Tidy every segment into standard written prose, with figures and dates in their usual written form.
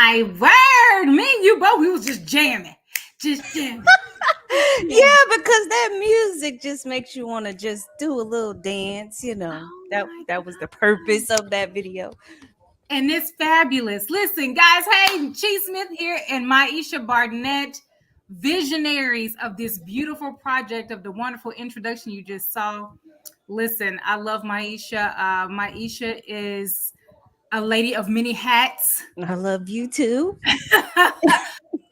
my word. Me and you both, we was just jamming. Just jamming. Yeah, because that music just makes you want to just do a little dance, you know. Oh That my that was the God. purpose of that video. And it's fabulous. Listen, guys, hey, Chi Smith here and Maisha Barnett, visionaries of this beautiful project of the wonderful introduction you just saw. Listen, I love Maisha. Maisha is a lady of many hats. I love you too.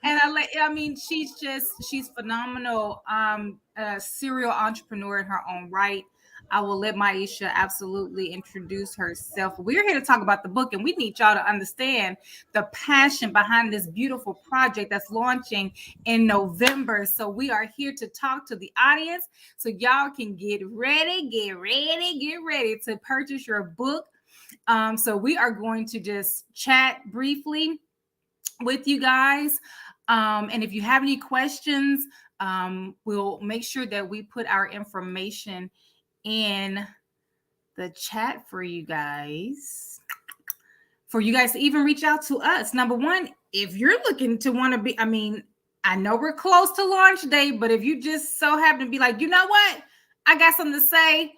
And I mean, she's phenomenal. A serial entrepreneur in her own right. I will let Maisha absolutely introduce herself. We're here to talk about the book, and we need y'all to understand the passion behind this beautiful project that's launching in November. So we are here to talk to the audience, so y'all can get ready to purchase your book. So we are going to just chat briefly with you guys. And if you have any questions, we'll make sure that we put our information in the chat for you guys. For you guys to even reach out to us. Number one, if you're looking to want to be, I mean, I know we're close to launch day, but if you just so happen to be like, you know what? I got something to say.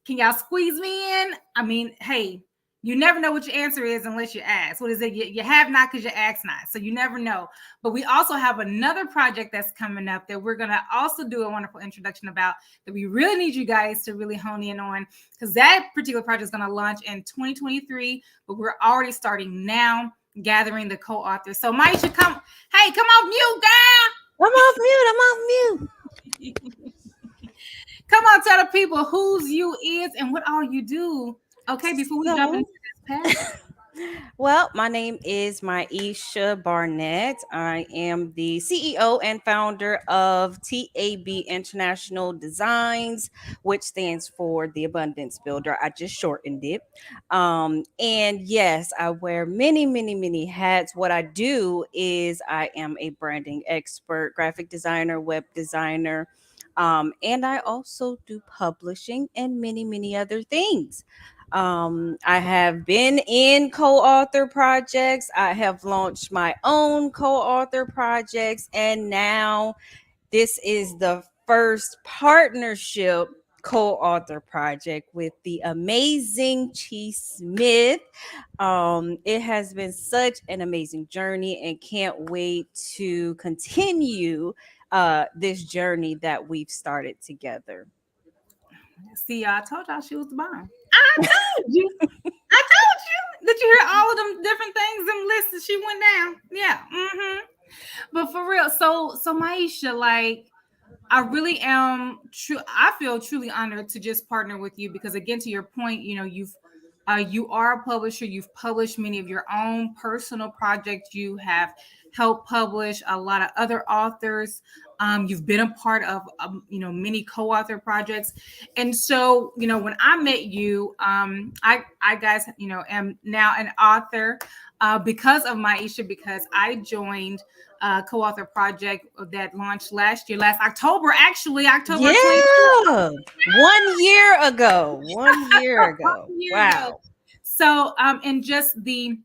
Can y'all squeeze me in? I mean, hey, you never know what your answer is unless you ask. What is it? You have not because you ask not. So you never know. But we also have another project that's coming up that we're going to also do a wonderful introduction about that we really need you guys to really hone in on, because that particular project is going to launch in 2023, but we're already starting now gathering the co-authors. So Maisha, come off mute, girl. I'm off mute. I'm off mute. Come on, tell the people whose you is and what all you do. Okay, before we jump So, into this path. well, my name is Maisha Barnett. I am the CEO and founder of TAB International Designs, which stands for the Abundance Builder. I just shortened it. And yes, I wear many, many, many hats. What I do is I am a branding expert, graphic designer, web designer. And I also do publishing and many, many other things. I have been in co author projects, I have launched my own co author projects, and now this is the first partnership co author project with the amazing Chi Smith. It has been such an amazing journey and can't wait to continue this journey that we've started together. See, I told y'all she was the bomb. I told you. I told you. Did you hear all of them different things, them lists that she went down? Yeah. Mm-hmm. But for real, so Maisha, like, I really am true. I feel truly honored to just partner with you because, again, to your point, you know, you are a publisher. You've published many of your own personal projects. You have helped publish a lot of other authors. You've been a part of, many co-author projects. And so, when I met you, I guys, am now an author because of Maisha, because I joined co-author project that launched last October, actually October 20. Yeah, 1 year ago. 1 year ago. 1 year ago. Wow. So, and just the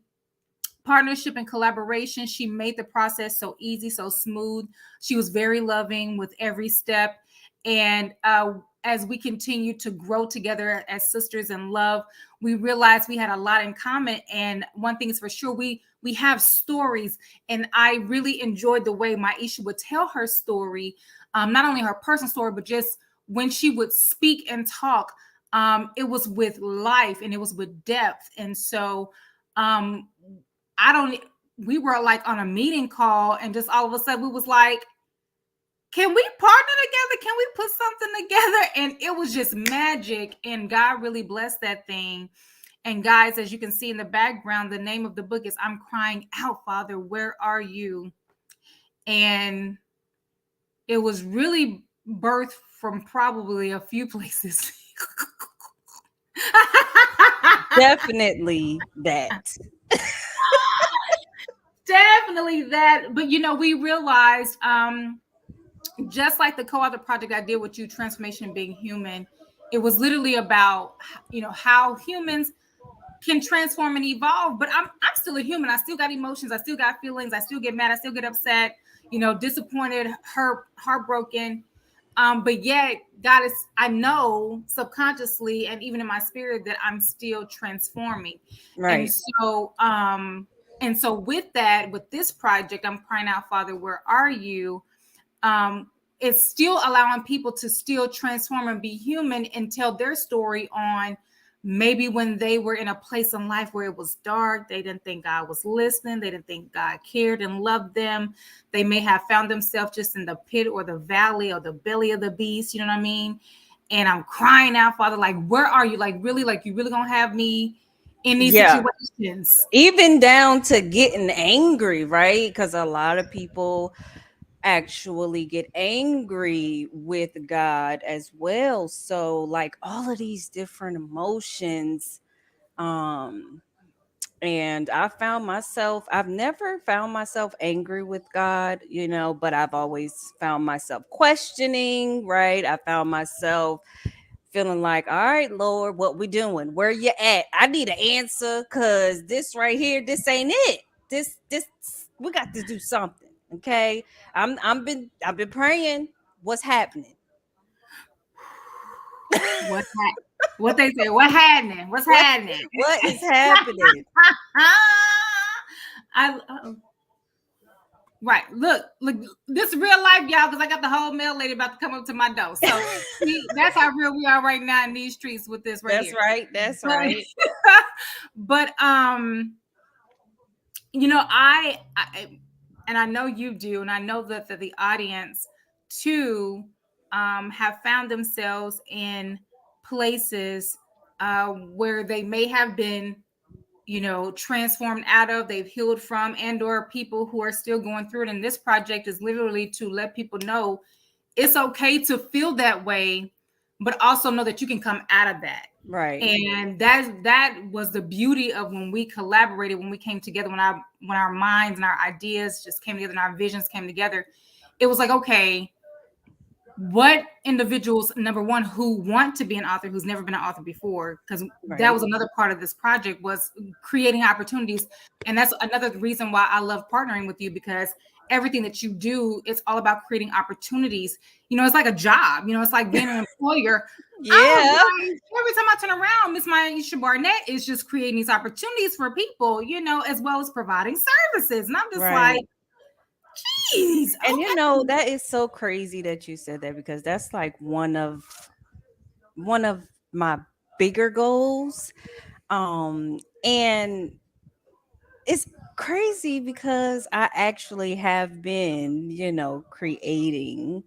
partnership and collaboration, she made the process so easy, so smooth. She was very loving with every step. And as we continue to grow together as sisters in love, we realized we had a lot in common. And one thing is for sure, we have stories. And I really enjoyed the way Maisha would tell her story, not only her personal story, but just when she would speak and talk. It was with life and it was with depth. And so um, I don't, we were like on a meeting call, and just all of a sudden we was like, can we partner together? Can we put something together? And it was just magic. And God really blessed that thing. And guys, as you can see in the background, the name of the book is I'm Crying Out, Father, Where Are You? And it was really birthed from probably a few places. Definitely that. Definitely that. But we realized, just like the co-author project I did with you, Transformation Being Human, it was literally about how humans can transform and evolve. But I'm still a human. I still got emotions. I still got feelings. I still get mad. I still get upset. Disappointed, hurt, heartbroken. But yet, God is, I know subconsciously and even in my spirit that I'm still transforming. And Right. so, with that, with this project, I'm crying out, Father, where are you? um, it's still allowing people to still transform and be human and tell their story on maybe when they were in a place in life where it was dark, they didn't think God was listening, they didn't think God cared and loved them. They may have found themselves just in the pit or the valley or the belly of the beast, you know what I mean? And I'm crying out, Father, like, where are you? Like, really, like, you really gonna have me in these Yeah. situations? Even down to getting angry, right? Because a lot of people actually get angry with God as well. So, like, all of these different emotions. Um, and I've never found myself angry with God, but I've always found myself questioning, right? I found myself feeling like, all right, Lord, what we doing? Where you at? I need an answer, because this right here, this ain't it. This we got to do something. Okay. I've been praying. What's happening? What what they say? What happening? What's what happening? what is happening? I Right. Look, this is real life, y'all, because I got the whole mail lady about to come up to my door. So see, that's how real we are right now in these streets with this right That's here. right. That's But right. but I and I know you do, and I know that the audience too have found themselves in places where they may have been transformed out of, they've healed from, and or people who are still going through it. And this project is literally to let people know it's okay to feel that way, but also know that you can come out of that. Right. And that was the beauty of when we collaborated, when we came together, when our minds and our ideas just came together and our visions came together. It was like, okay, what individuals, number one, who want to be an author who's never been an author before, because that Right. was another part of this project, was creating opportunities. And that's another reason why I love partnering with you, because everything that you do, it's all about creating opportunities. It's like a job, it's like being an employer. I'm Yeah. like, every time I turn around, Miss Maisha Barnett is just creating these opportunities for people, as well as providing services. And I'm just like, Right. geez, And okay. that is so crazy that you said that, because that's like one of my bigger goals. And it's crazy because I actually have been, creating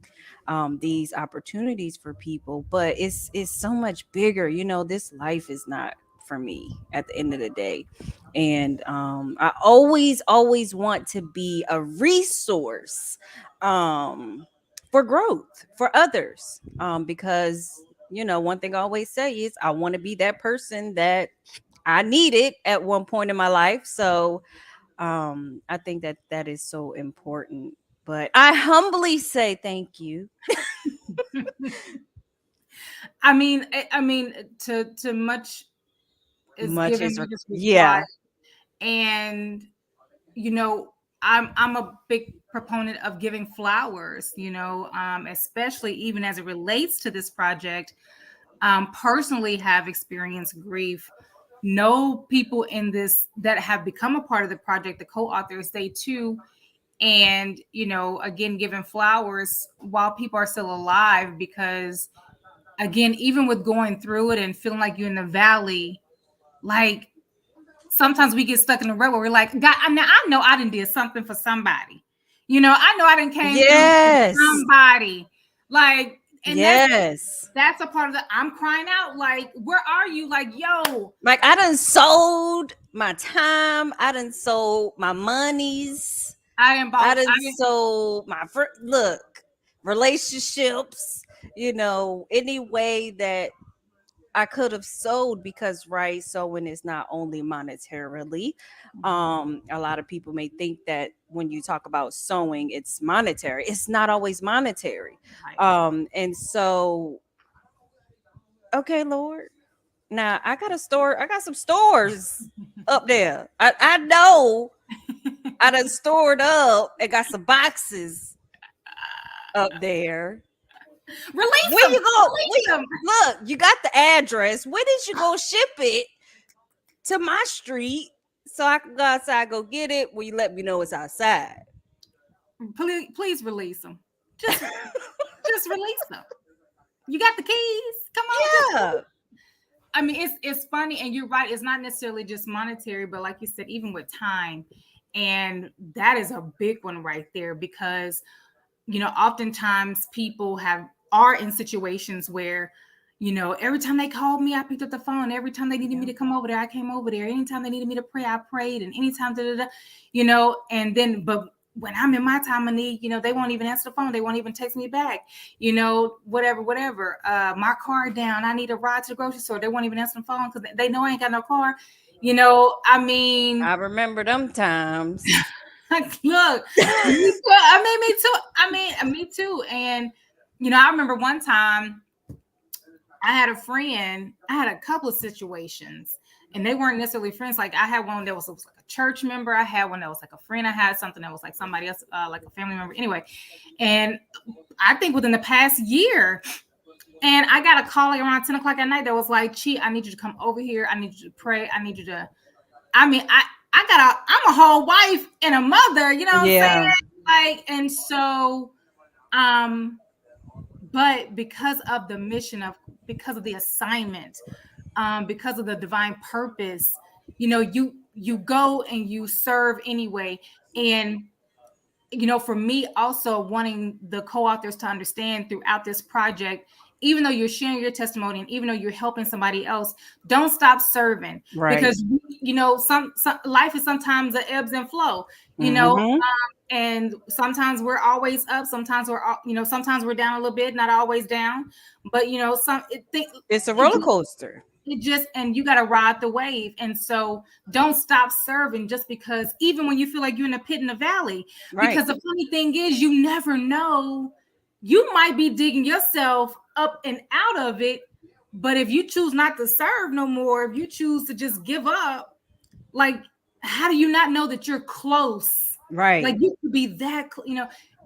these opportunities for people, but it's so much bigger. This life is not for me at the end of the day. And I always want to be a resource for growth for others. Because one thing I always say is I want to be that person that I needed at one point in my life. So I think that that is so important. But I humbly say thank you. I mean, to much is Much given, is much is required. yeah, And you know I'm a big proponent of giving flowers, especially even as it relates to this project. Personally have experienced grief, know people in this that have become a part of the project, the co-authors, they too. And again, giving flowers while people are still alive, because again, even with going through it and feeling like you're in the valley, like sometimes we get stuck in the rut where we're like, God, I know I done did something for somebody. I know I done came through for yes, somebody. Like, and yes. that's a part of the, I'm crying out, like, where are you? Like, yo, Like I done sold my time. I done sold my monies. I done I bought, done sold my look relationships. Any way that I could have sold, because right, sewing is not only monetarily. A lot of people may think that when you talk about sewing, it's monetary. It's not always monetary. right. And so, okay, Lord, Now I got a store. I got some stores up there. I know I done stored up and got some boxes up there. Release Where them. you go? Release Wait, them. look, you got the address. When did you go ship it to my street so I can go outside go get it? Will you let me know it's outside? Please release them. Just release them. You got the keys. Come on, just Yeah, I mean, it's funny, and you're right. It's not necessarily just monetary, but like you said, even with time, and that is a big one right there because oftentimes people are in situations where every time they called me, I picked up the phone. Every time they needed me yeah, to come over there, I came over there. Anytime they needed me to pray, I prayed. And anytime, and then, but when I'm in my time of need, they won't even answer the phone. They won't even text me back, whatever. My car down. I need a ride to the grocery store. They won't even answer the phone because they know I ain't got no car. I mean, I remember them times. look, me too. I mean, me too. Me too. And I remember one time I had a friend. I had a couple of situations, and they weren't necessarily friends. Like I had one that was like a church member. I had one that was like a friend. I had something that was like somebody else, like a family member. Anyway, and I think within the past year, and I got a call like around 10 o'clock at night that was like, "Chi, I need you to come over here. I need you to pray. I need you to." I mean, I'm a whole wife and a mother, you know what I'm saying? Yeah, Like, and so, um, but because of the assignment, because of the divine purpose, you go and you serve anyway. And for me, also wanting the co-authors to understand throughout this project, even though you're sharing your testimony and even though you're helping somebody else, don't stop serving right. because some life is sometimes the ebbs and flow, Mm-hmm. and sometimes we're always up, sometimes sometimes we're down a little bit, not always down, but It's a it roller coaster. and you got to ride the wave. And so don't stop serving just because, even when you feel like you're in a pit in the valley, Right, because the funny thing is you never know, you might be digging yourself up and out of it. But if you choose not to serve no more, if you choose to just give up, like, how do you not know that you're close? Like, right, you could be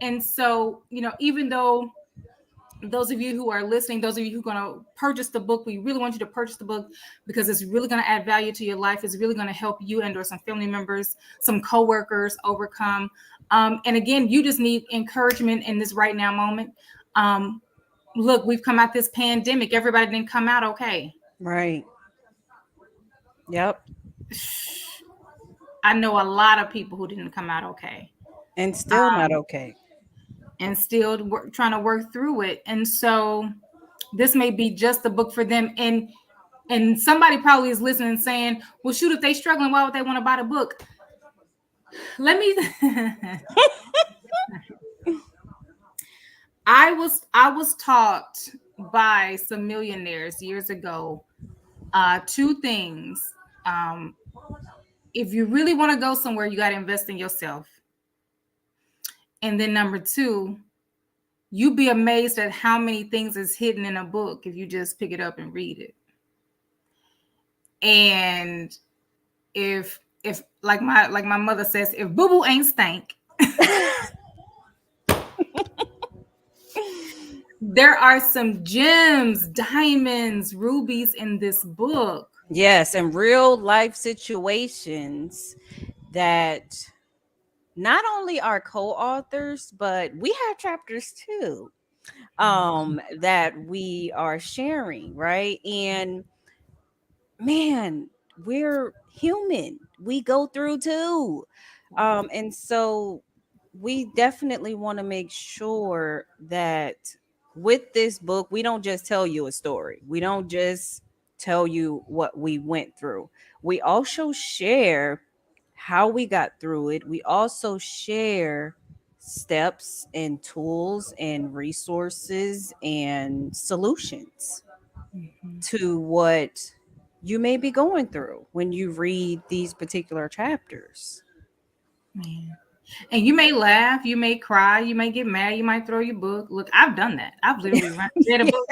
and so even though those of you who are listening, those of you who are going to purchase the book, we really want you to purchase the book because it's really going to add value to your life. It's really going to help you and or some family members, some coworkers overcome. And again, you just need encouragement in this right now moment. Um, Look, we've come out this pandemic. Everybody didn't come out okay. right. Yep. I know a lot of people who didn't come out okay, And still not okay. and still trying to work through it. And so this may be just the book for them. And somebody probably is listening and saying, well, shoot, if they struggling, why would they want to buy the book? Let me I was taught by some millionaires years ago, two things. Um, if you really want to go somewhere, you got to invest in yourself. And then number two, you'd be amazed at how many things is hidden in a book if you just pick it up and read it. And if like my mother says, if boo boo ain't stank, there are some gems, diamonds, rubies in this book. Yes, and real life situations that not only are co-authors, but we have chapters too, that we are sharing, right? And man, we're human. We go through too. And so we definitely want to make sure that with this book, we don't just tell you a story. We don't just tell you what we went through. We also share how we got through it. We also share steps and tools and resources and solutions Mhm. to what you may be going through when you read these particular chapters. Man. And you may laugh, you may cry, you may get mad, you might throw your book. Look, I've done that. I've literally read a book,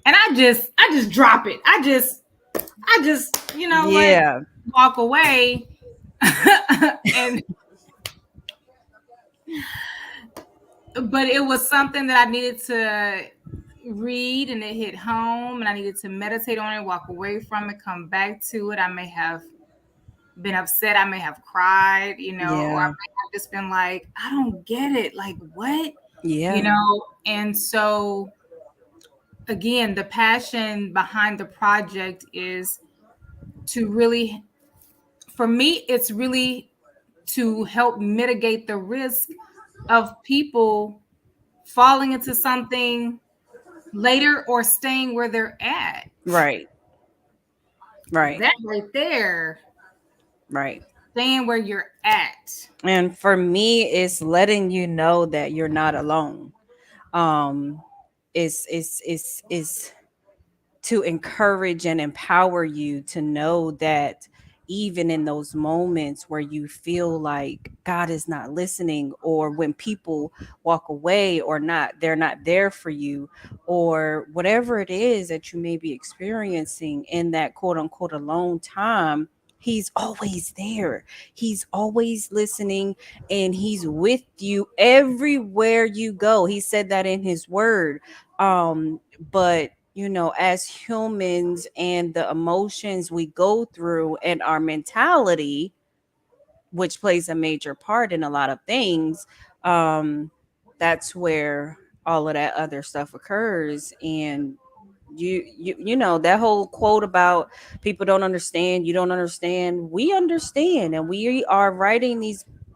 And I just drop it. I just you know what, Yeah. walk away. And but it was something that I needed to read, and it hit home, and I needed to meditate on it, walk away from it, come back to it. I may have been upset, I may have cried, or I Yeah. may have just been like, I don't get it. Like, what? Yeah. And so again, the passion behind the project is to really, for me, it's really to help mitigate the risk of people falling into something later or staying where they're at. Right. Right. That right there, Right. staying where you're at. And for me, it's letting you know that you're not alone. Um, is to encourage and empower you to know that even in those moments where you feel like God is not listening, or when people walk away or not, they're not there for you, or whatever it is that you may be experiencing in that quote unquote alone time, He's always there. He's always listening, and He's with you everywhere you go. He said that in His word. But as humans and the emotions we go through and our mentality, which plays a major part in a lot of things, um, that's where all of that other stuff occurs. And that whole quote about people don't understand, you don't understand, we understand, and we are writing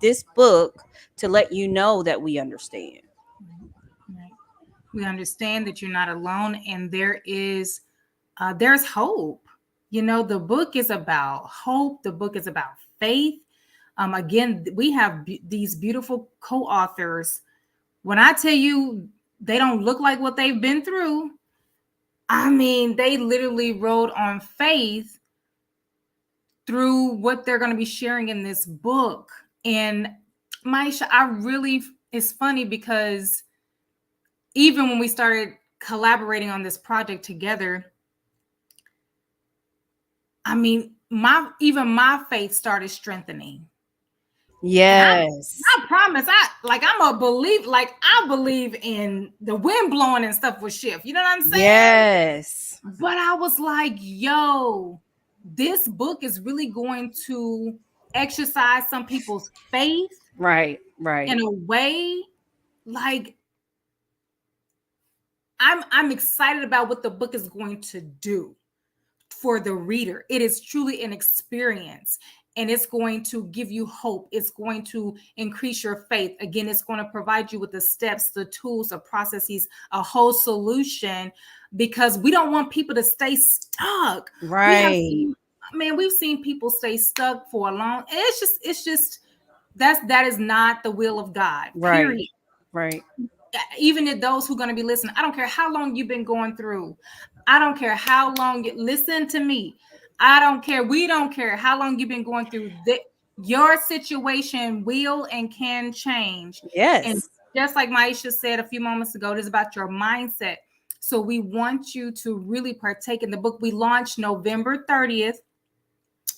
this book to let you know that we understand. Right. We understand that you're not alone, and there's hope. The book is about hope. The book is about faith. Again, we have these beautiful co-authors. When I tell you they don't look like what they've been through, I mean, they literally rode on faith through what they're going to be sharing in this book. And Maisha, it's funny because even when we started collaborating on this project together, I mean, my faith started strengthening. And Yes. I promise, I believe in the wind blowing and stuff will shift. You know what I'm saying? Yes. But I was like, yo, this book is really going to exercise some people's faith Right. Right. in a way. Like, I'm excited about what the book is going to do for the reader. It is truly an experience, and it's going to give you hope. It's going to increase your faith. Again, it's going to provide you with the steps, the tools, the processes, a whole solution, because we don't want people to stay stuck. Right. We've seen people stay stuck for a long, and it's just that is not the will of God, Right. period. Right. Even if those who are going to be listening, I don't care how long you've been going through. I don't care how long you listen to me. I don't care. We don't care how long you've been going through. Your situation will and can change. And Yes. just like Maisha said a few moments ago, it is about your mindset. So we want you to really partake in the book. We launched November 30th,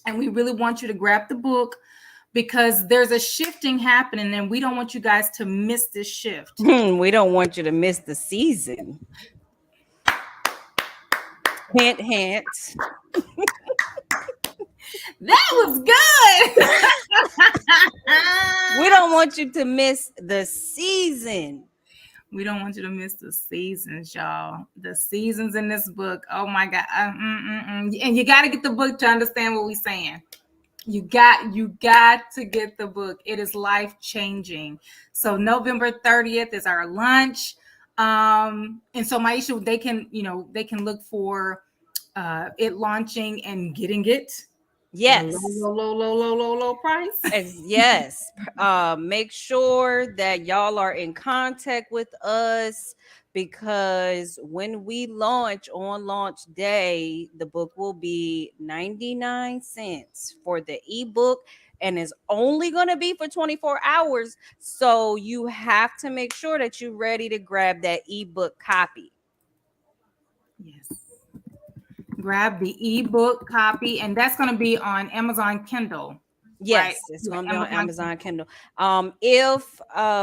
and we really want you to grab the book because there's a shifting happening, and we don't want you guys to miss this shift. We don't want you to miss the season. Hint, hint. That was good. We don't want you to miss the season. We don't want you to miss the seasons, y'all. The seasons in this book. Oh my God. And you got to get the book to understand what we're saying. You got to get the book. It is life changing. So November 30th is our launch. And so Maisha, they can look for it launching and getting it at a low, Yes. low, low, low, low, low, low price. Yes. Make sure that y'all are in contact with us, because when we launch on launch day, the book will be 99 cents for the ebook, and is only going to be for 24 hours. So you have to make sure that you're ready to grab that ebook copy. Yes. Grab the ebook copy, and that's going to be on Amazon Kindle, right? Yes, it's Yeah, going to be on Amazon Kindle. Amazon Kindle. If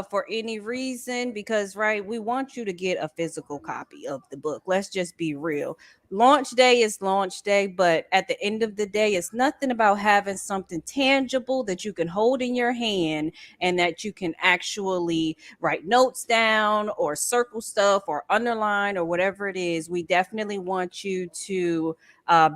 for any reason, because right, we want you to get a physical copy of the book. Let's just be real. Launch day is launch day, but at the end of the day, it's nothing about having something tangible that you can hold in your hand and that you can actually write notes down or circle stuff or underline or whatever it is. We definitely want you to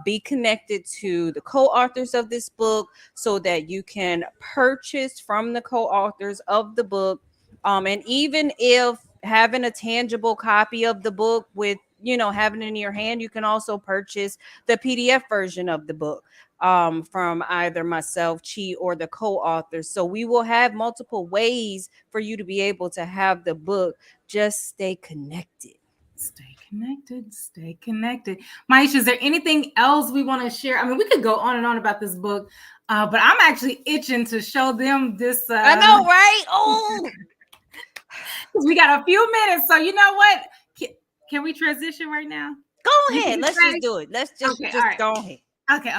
be connected to the co-authors of this book so that you can purchase from the co-authors of the book. And even if having a tangible copy of the book with, having it in your hand, you can also purchase the PDF version of the book from either myself, Chi, or the co-authors. So we will have multiple ways for you to be able to have the book. Just stay connected. Stay connected. Stay connected. Maisha, is there anything else we want to share? I mean, we could go on and on about this book, but I'm actually itching to show them this. I know, right? Oh, We got a few minutes, so you know what? Can we transition right now? go ahead. You Let's just say? do it. Let's just Okay, all just right. go ahead. Okay.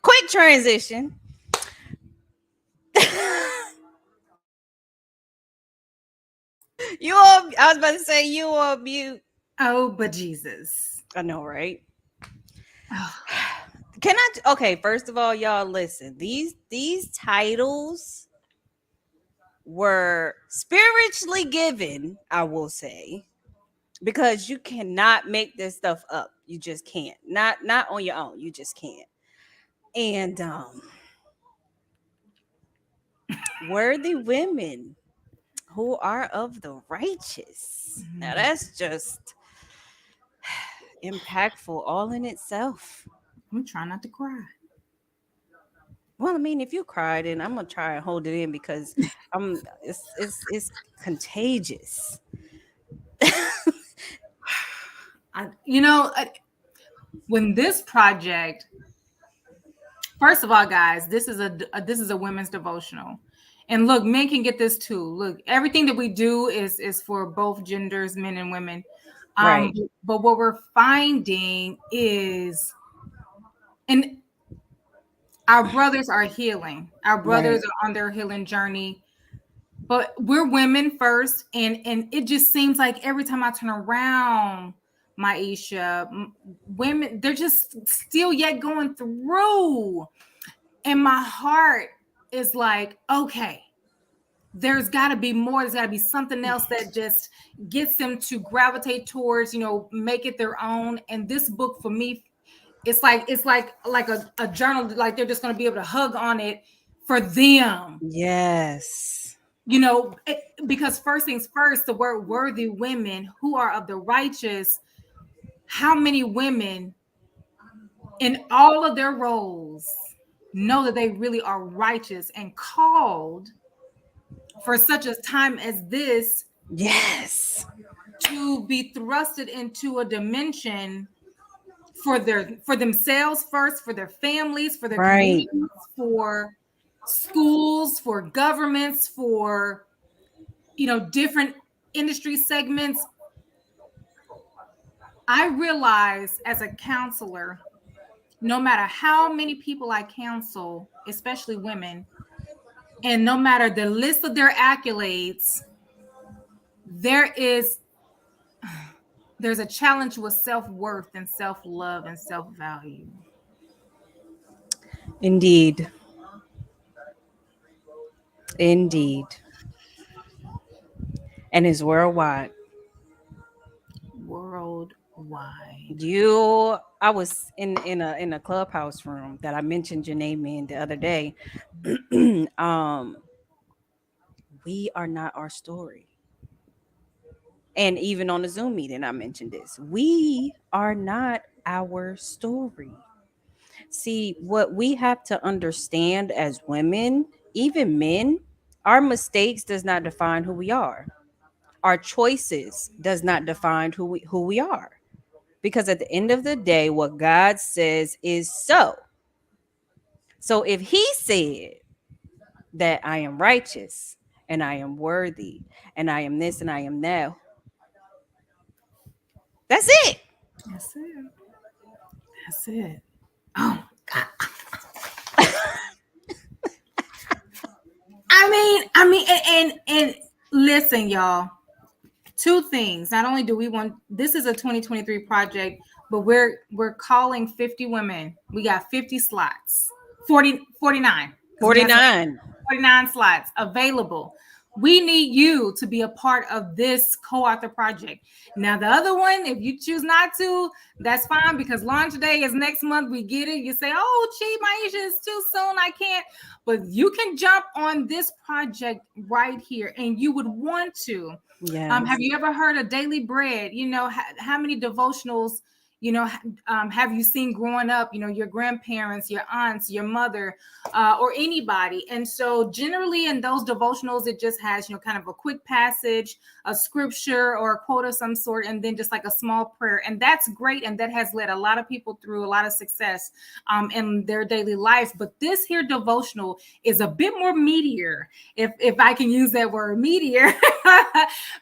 Quick transition. I was about to say you on mute. Oh, but Jesus. I know, right? Oh, Can I okay, first of all, y'all listen. These titles were spiritually given, I will say, because you cannot make this stuff up. You just can't. Not on your own. You just can't. And worthy women who are of the righteous. Now that's just impactful all in itself. I'm trying not to cry. Well, I mean, if you cried, then I'm gonna try and hold it in because it's contagious. When this project, first of all, guys, this is a women's devotional, and look, men can get this too. Look, everything that we do is for both genders, men and women. Right, But what we're finding is, and our brothers are healing. Our brothers right. are on their healing journey. But we're women first, and it just seems like every time I turn around, Maisha, women, they're just still yet going through. And my heart is like, okay, there's got to be more. There's got to be something else that just gets them to gravitate towards, make it their own. And this book for me, it's like a journal, like they're just going to be able to hug on it for them. Yes. Because first things first, the word worthy women who are of the righteous, how many women in all of their roles know that they really are righteous and called for such a time as this Yes. to be thrusted into a dimension for themselves first, for their families, for their Right. communities, for schools, for governments, for different industry segments. I realize as a counselor, no matter how many people I counsel, especially women, and no matter the list of their accolades, there is there's a challenge with self-worth and self-love and self-value. Indeed. Indeed. And is worldwide. Worldwide. I was in a clubhouse room that I mentioned your name in the other day. um, we are not our story. And even on the Zoom meeting, I mentioned this. We are not our story. See, what we have to understand as women, even men, our mistakes does not define who we are. Our choices does not define who we are. Because at the end of the day, what God says is so. So if he said that I am righteous and I am worthy and I am this and I am that, that's it. That's it. That's it. Oh God. And listen, y'all. Two things. Not only do we want this is a 2023 project, but we're calling 50 women. We got 50 slots. 49 because we had some 49. 49 slots available. We need you to be a part of this co-author project. Now, the other one, if you choose not to, that's fine because launch day is next month. We get it. You say, oh, gee, Maisha, it's too soon. I can't. But you can jump on this project right here, and you would want to. Yes. Have you ever heard of Daily Bread? You know, how many devotionals, have you seen growing up, your grandparents, your aunts, your mother, or anybody? And so generally in those devotionals, it just has, kind of a quick passage, a scripture or a quote of some sort, and then just like a small prayer. And that's great. And that has led a lot of people through a lot of success in their daily life. But this here devotional is a bit more meatier, if I can use that word, meatier,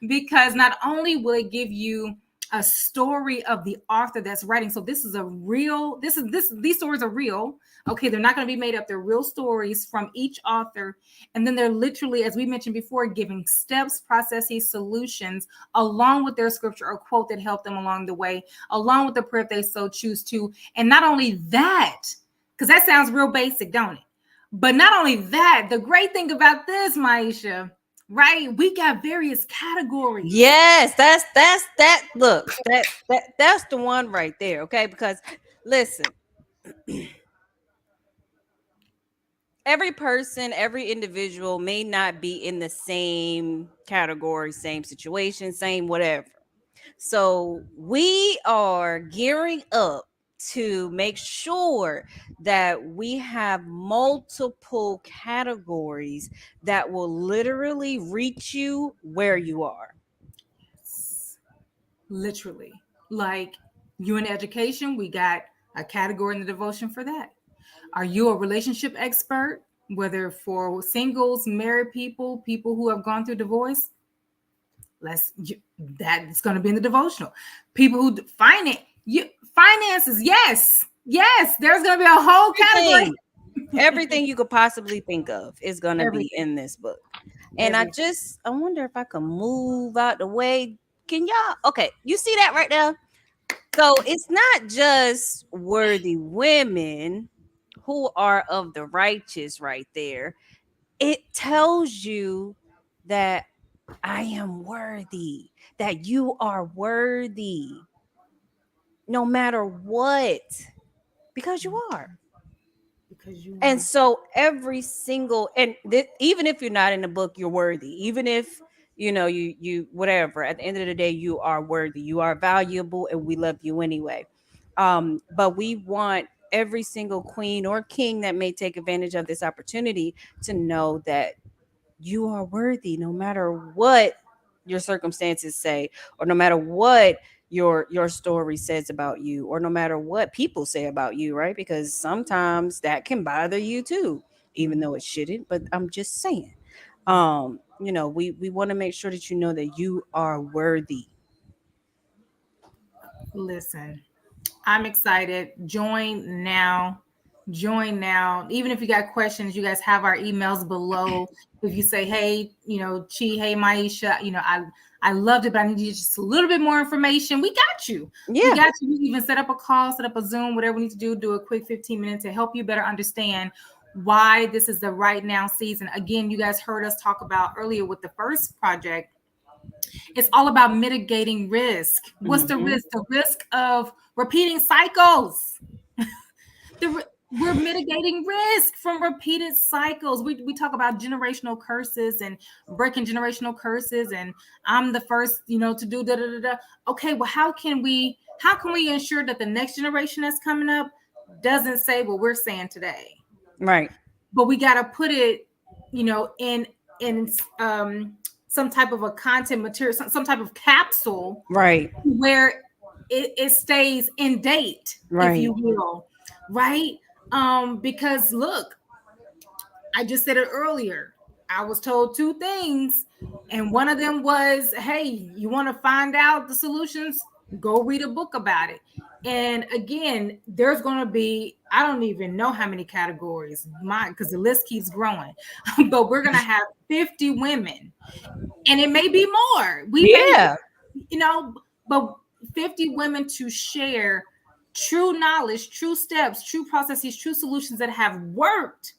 because not only will it give you a story of the author that's writing. So this is a real, these stories are real. Okay, they're not going to be made up. They're real stories from each author. And then they're literally, as we mentioned before, giving steps, processes, solutions, along with their scripture or quote that helped them along the way, along with the prayer if they so choose to. And not only that, because that sounds real basic, don't it? But not only that, the great thing about this, Maisha, right? We got various categories. Yes, that's that look, that's the one right there, okay? Because listen, every person, every individual may not be in the same category, same situation, same whatever. So we are gearing up to make sure that we have multiple categories that will literally reach you where you are. Literally. Like you in education, we got a category in the devotion for that. Are you a relationship expert, whether for singles, married people, people who have gone through divorce? That's going to be in the devotional. People who finance, finances, yes, there's going to be a whole category. Everything, everything you could possibly think of is going to be Everything, in this book. And everything. I wonder if I can move out the way. Can y'all? Okay, you see that right there? So it's not just worthy women who are of the righteous right there. It tells you that I am worthy, that you are worthy no matter what, because you are. Because you And are. so every single even if you're not in the book, you're worthy. Even if you whatever, at the end of the day, you are worthy, you are valuable, and we love you anyway. But we want every single queen or king that may take advantage of this opportunity to know that you are worthy no matter what your circumstances say, or no matter what your story says about you, or no matter what people say about you, right? Because sometimes that can bother you too, even though it shouldn't. But I'm just saying, we want to make sure that you know that you are worthy. Listen, I'm excited. Join now. Join now. Even if you got questions, you guys have our emails below. If you say, hey, Chi, hey, Maisha, I loved it, but I need you just a little bit more information. We got you. We Yeah. got you. We even set up a call, set up a Zoom, whatever we need to do a quick 15 minutes to help you better understand why this is the right now season. Again, you guys heard us talk about earlier with the first project. It's all about mitigating risk. What's the Hmm. risk? The risk of repeating cycles. We're mitigating risk from repeated cycles. We talk about generational curses and breaking generational curses, and I'm the first, to do da da da da. Okay, well, how can we ensure that the next generation that's coming up doesn't say what we're saying today? Right. But we got to put it, in some type of a content material, some type of capsule Right. where it stays in date, if Right. you will, right? Because look, I just said it earlier. I was told two things, and one of them was, "Hey, you want to find out the solutions? Go read a book about it." And again, there's going to be, I don't even know how many categories, because the list keeps growing. But we're going to have 50 women, and it may be more. We may, Yeah. you know, but 50 women to share true knowledge, true steps, true processes, true solutions that have worked,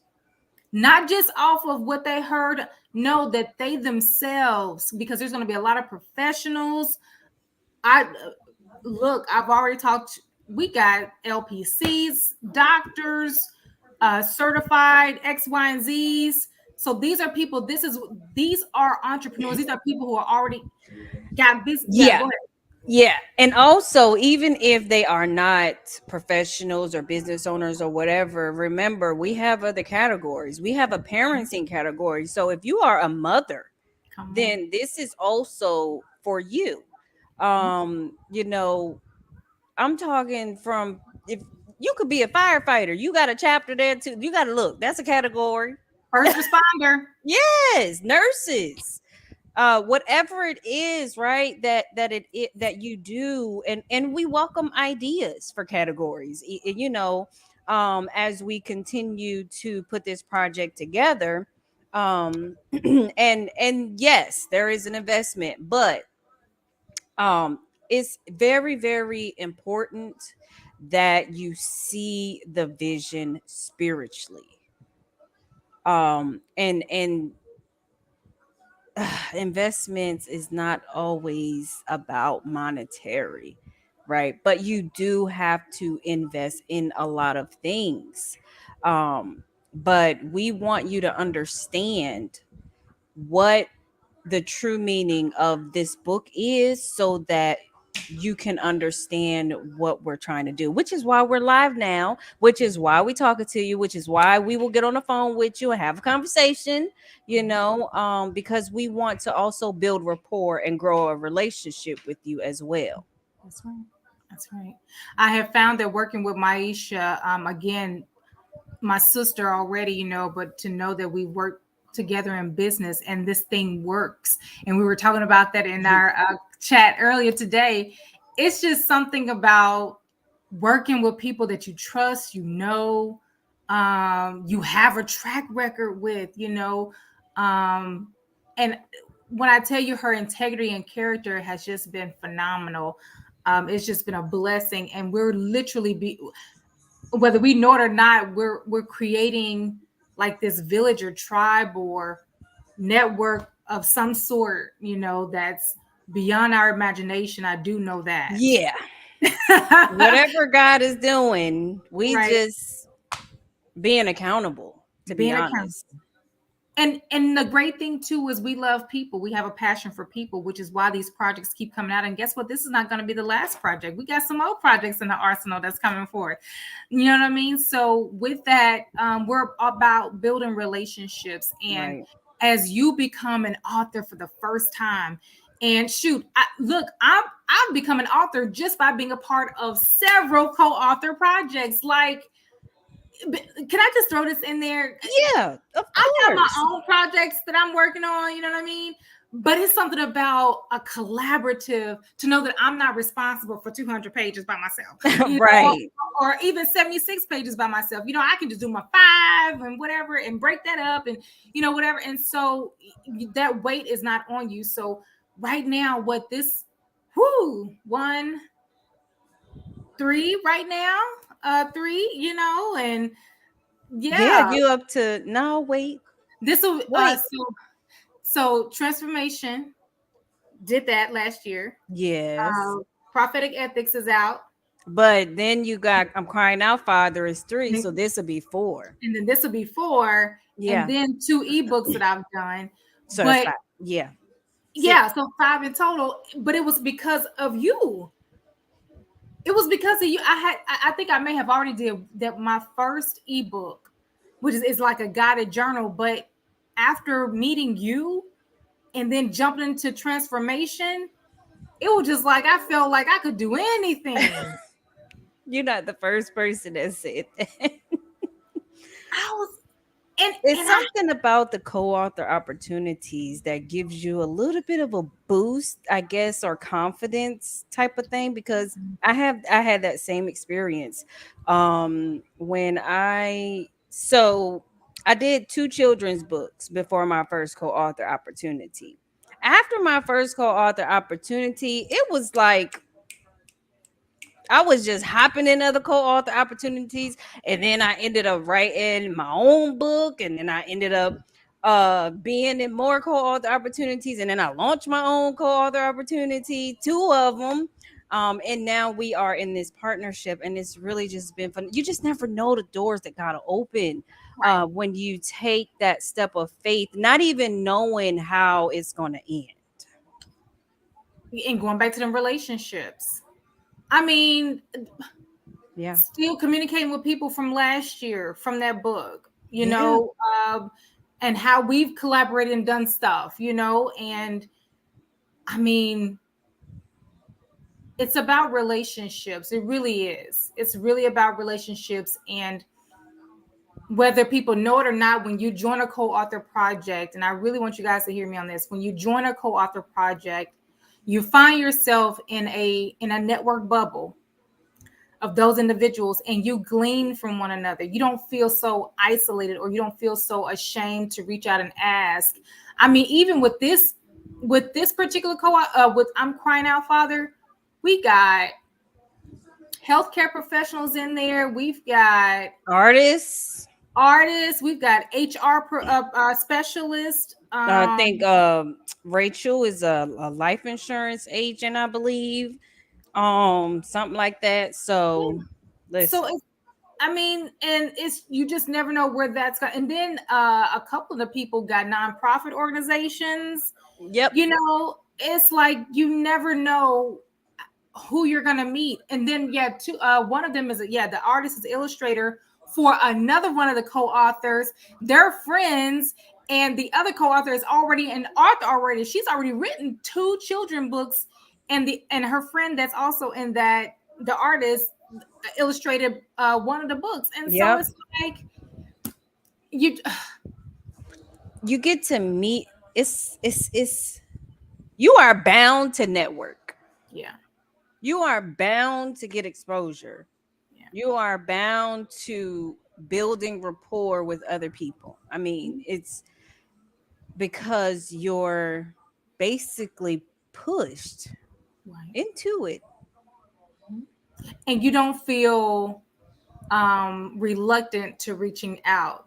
not just off of what they heard. No, that they themselves, because there's going to be a lot of professionals. I look, I've already talked. We got LPCs, doctors, certified X, Y, and Z's. So these are people. These are entrepreneurs. These are people who are already got business. Yeah, Yeah. go ahead. Yeah. And also, even if they are not professionals or business owners or whatever, remember, we have other categories. We have a parenting category. So if you are a mother, Come on. then this is also for you. You know, I'm talking from, if you could be a firefighter, you got a chapter there too. You got to look, that's a category. First responder. Yes, nurses, whatever it is, right, that you do, and we welcome ideas for categories, as we continue to put this project together. And yes, there is an investment, but um it's very, very important that you see the vision spiritually, and investments is not always about monetary, right? But you do have to invest in a lot of things. But we want you to understand what the true meaning of this book is, so that you can understand what we're trying to do, which is why we're live now, which is why we talking to you, which is why we will get on the phone with you and have a conversation, because we want to also build rapport and grow a relationship with you as well. That's right. That's right. I have found that working with Maisha, again, my sister already, but to know that we work together in business and this thing works. And we were talking about that in our chat earlier today. It's just something about working with people that you trust, you have a track record with, and when I tell you, her integrity and character has just been phenomenal. It's just been a blessing, and we're literally whether we know it or not, we're creating like this village or tribe or network of some sort, that's beyond our imagination. I do know that. Yeah, whatever God is doing, we Right. just being accountable, to be Being accountable. honest. And the great thing too is we love people. We have a passion for people, which is why these projects keep coming out. And guess what? This is not going to be the last project. We got some more projects in the arsenal that's coming forth. You know what I mean? So with that, we're about building relationships. And Right. as you become an author for the first time, and shoot, I've become an author just by being a part of several co-author projects. Like, can I just throw this in there? Yeah, of I got my course. own projects that I'm working on, you know what I mean? But it's something about a collaborative, to know that I'm not responsible for 200 pages by myself, Right. or even 76 pages by myself. I can just do my 5 and whatever and break that up and, whatever. And so that weight is not on you. So right now what this whoo one three right now, three, and Yeah, yeah, you up to no wait. this will Wait. so transformation did that last year. Yes. uh Prophetic ethics is out. But then you got I'm crying out Father is 3, And so this will be 4. then this will be four, and Yeah. then two ebooks that I've done. So it's But 5. Yeah. 6. yeah, so five in total. But it was because of you. It was because of you. I think I may have already did that my first ebook, which is like a guided journal. But after meeting you and then jumping into transformation, it was just like I felt like I could do anything. You're not the first person that said that. I was and It's and I something about the co-author opportunities that gives you a little bit of a boost, I guess, or confidence type of thing because I had that same experience. When I did 2 children's books before my first co-author opportunity. After my first co-author opportunity, it was like I was just hopping in other co-author opportunities, and then I ended up writing my own book, and then I ended up being in more co-author opportunities, and then I launched my own co-author opportunity, 2 of them. And now we are in this partnership, and it's really just been fun. You just never know the doors that gotta open right. when you take that step of faith, not even knowing how it's gonna end. And going back to them relationships. I mean, Yeah. still communicating with people from last year from that book, Yeah. and how we've collaborated and done stuff, and I mean, it's about relationships. It really is. It's really about relationships. And whether people know it or not, when you join a co-author project, and I really want you guys to hear me on this, when you join a co-author project, you find yourself in a network bubble of those individuals, and you glean from one another. You don't feel so isolated, or you don't feel so ashamed to reach out and ask. I mean, even with this particular co-op, with I'm Crying Out Father, we got healthcare professionals in there. We've got Artists. artists. We've got HR specialists. I think Rachel is a life insurance agent, I believe. Something like that. So So listen. I mean, and it's you just never know where that's going. And then a couple of the people got nonprofit organizations. Yep. It's like you never know who you're gonna meet. And then yeah, one of them is the artist is illustrator for another one of the co-authors. They're friends, and the other co-author is already an author already. She's already written 2 children books, and her friend that's also in that the artist illustrated one of the books. And so Yep. it's like you You get to meet it's you are bound to network. yeah, You are bound to get exposure. yeah, You are bound to building rapport with other people. I mean, it's because you're basically pushed right. into it. And you don't feel reluctant to reaching out.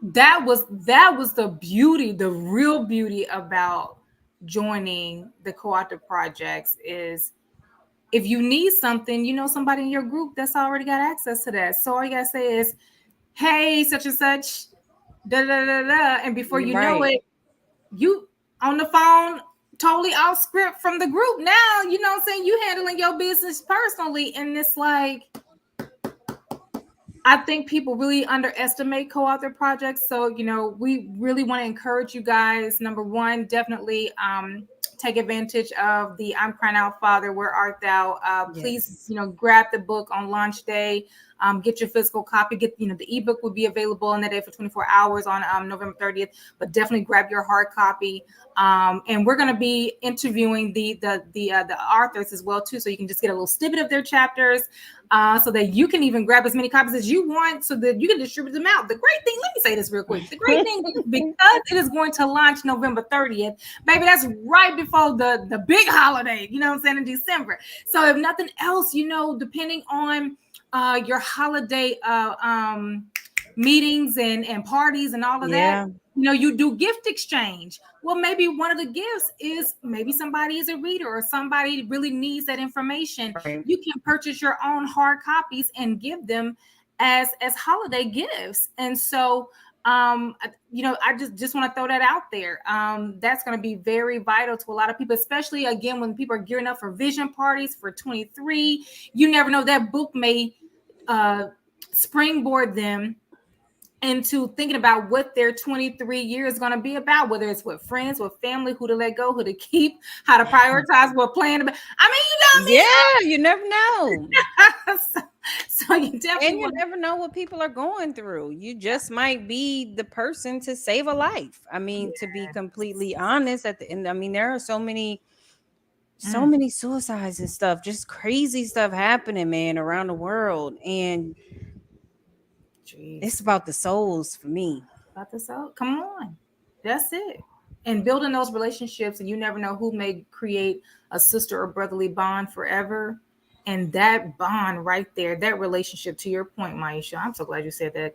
That was the beauty, the real beauty about joining the co-opted projects is if you need something, somebody in your group that's already got access to that. So all you gotta say is, hey, such and such, da da da da, and before you know Right. it, you on the phone totally off script from the group now, what I'm saying, you handling your business personally. And it's like I think people really underestimate co-author projects. So, we really want to encourage you guys. Number one, definitely take advantage of the I'm Crying Out Father, Where Art Thou? Please, Yes. grab the book on launch day. get your physical copy. Get, the ebook will be available on that day for 24 hours on November 30th. But definitely grab your hard copy. And we're going to be interviewing the authors as well too, so you can just get a little snippet of their chapters, so that you can even grab as many copies as you want, so that you can distribute them out. The great thing, let me say this real quick. The great thing is, because it is going to launch November 30th, baby, that's right before the big holiday. You know what I'm saying, in December. So if nothing else, depending on your holiday meetings and parties and all of that, Yeah. you do gift exchange. Well, maybe one of the gifts is, maybe somebody is a reader or somebody really needs that information. Right. You can purchase your own hard copies and give them as holiday gifts. And so, I just want to throw that out there. That's going to be very vital to a lot of people, especially again when people are gearing up for vision parties for 23. You never know, that book may springboard them into thinking about what their 23 years is going to be about, whether it's with friends, with family, who to let go, who to keep, how to prioritize, what plan. I mean, Yeah, you never know. so you definitely And you want never know what people are going through. You just might be the person to save a life. I mean, to be completely honest, at the end, I mean, there are so to. many suicides and stuff, just crazy stuff happening, man, around the world. And it's Jeez. about the souls for me. About this out. Come on. That's it. And building those relationships, and you never know who may create a sister or brotherly bond forever. And that bond right there, that relationship, to your point, Maisha, I'm so glad you said that,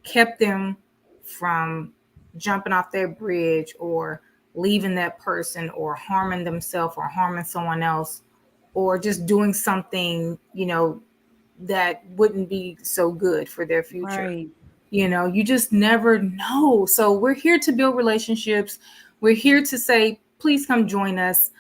kept them from jumping off their bridge or leaving that person or harming themselves or harming someone else, or just doing something, that wouldn't be so good for their future. Right. You just never know. So we're here to build relationships. We're here to say, please come join us.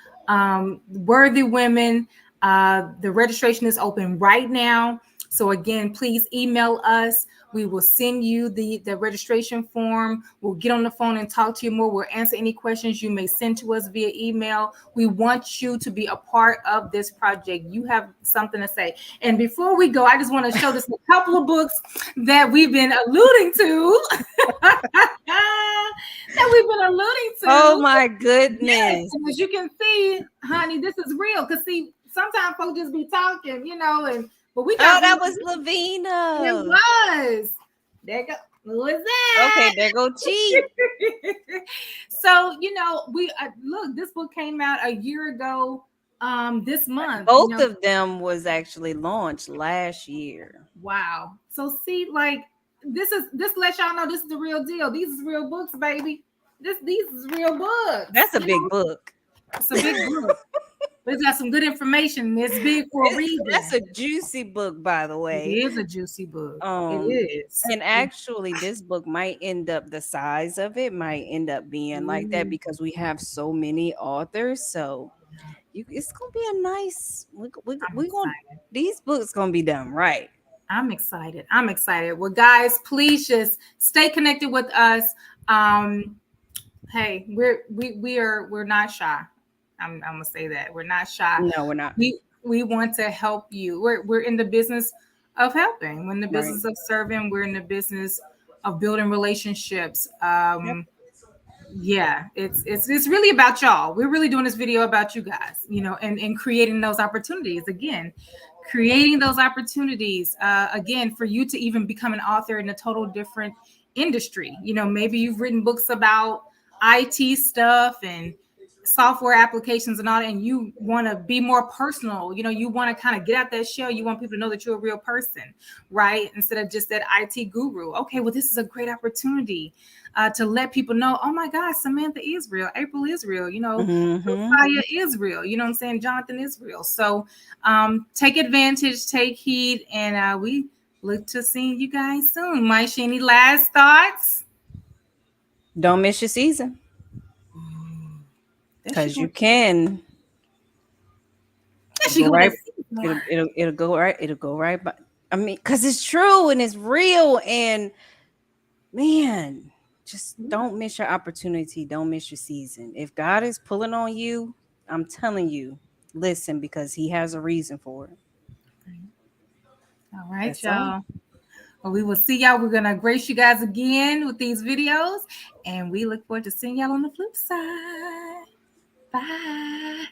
Worthy Women, the registration is open right now. So again, please email us. We will send you the registration form. We'll get on the phone and talk to you more. We'll answer any questions you may send to us via email. We want you to be a part of this project. You have something to say. And before we go, I just want to show this a couple of books that we've been alluding to. That we've been alluding Oh to. my Yes, goodness. and as you can see, honey, this is real. Cause see, sometimes folks just be talking, but we Oh, got that real. was It Lavina. was. There go. Who was Okay, that? there go Chi. So we look. This book came out a year ago. This month. Both of them was actually launched last year. Wow. So see, like this lets y'all know this is the real deal. These is real books, baby. These is real books. That's a big book. It's a big book. But it's got some good information. It's big for a That's reason. a juicy book, by the It way. is a juicy book. It Um, is. and actually, this book might end up the size of it might end up being like that Ooh, because we have so many authors. So it's gonna be a nice. I'm We going excited. these books gonna be done right. I'm excited. I'm excited. Well, guys, please just stay connected with us. Um, hey, we're not shy. I'm gonna say that we're not shy. No, we're not. We want to help you. We're in the business of helping. We're in the Right. business of serving. We're in the business of building relationships. Yep. Yeah, it's really about y'all. We're really doing this video about you guys, and creating those opportunities again, creating those opportunities again for you to even become an author in a total different industry. Maybe you've written books about IT stuff and software applications and all that, and you want to be more personal. You want to kind of get out that shell. You want people to know that you're a real person, right? Instead of just that IT guru. Okay, well, this is a great opportunity to let people know, oh my God, Samantha is real, April is real, Mm-hmm. Josiah is real, you know what I'm saying? Jonathan is real. So take advantage, take heed, and we look to seeing you guys soon. Maisha, any last thoughts? Don't miss your season There she because goes. you can. There It'll she go go. right. That It'll more. it'll it'll go right. It'll go right. But I mean, because it's true and it's real, and man, just don't miss your opportunity. Don't miss your season. If God is pulling on you, I'm telling you, listen because He has a reason for it. All right, That's all. y'all. Well, we will see y'all. We're gonna grace you guys again with these videos, and we look forward to seeing y'all on the flip side. Bye.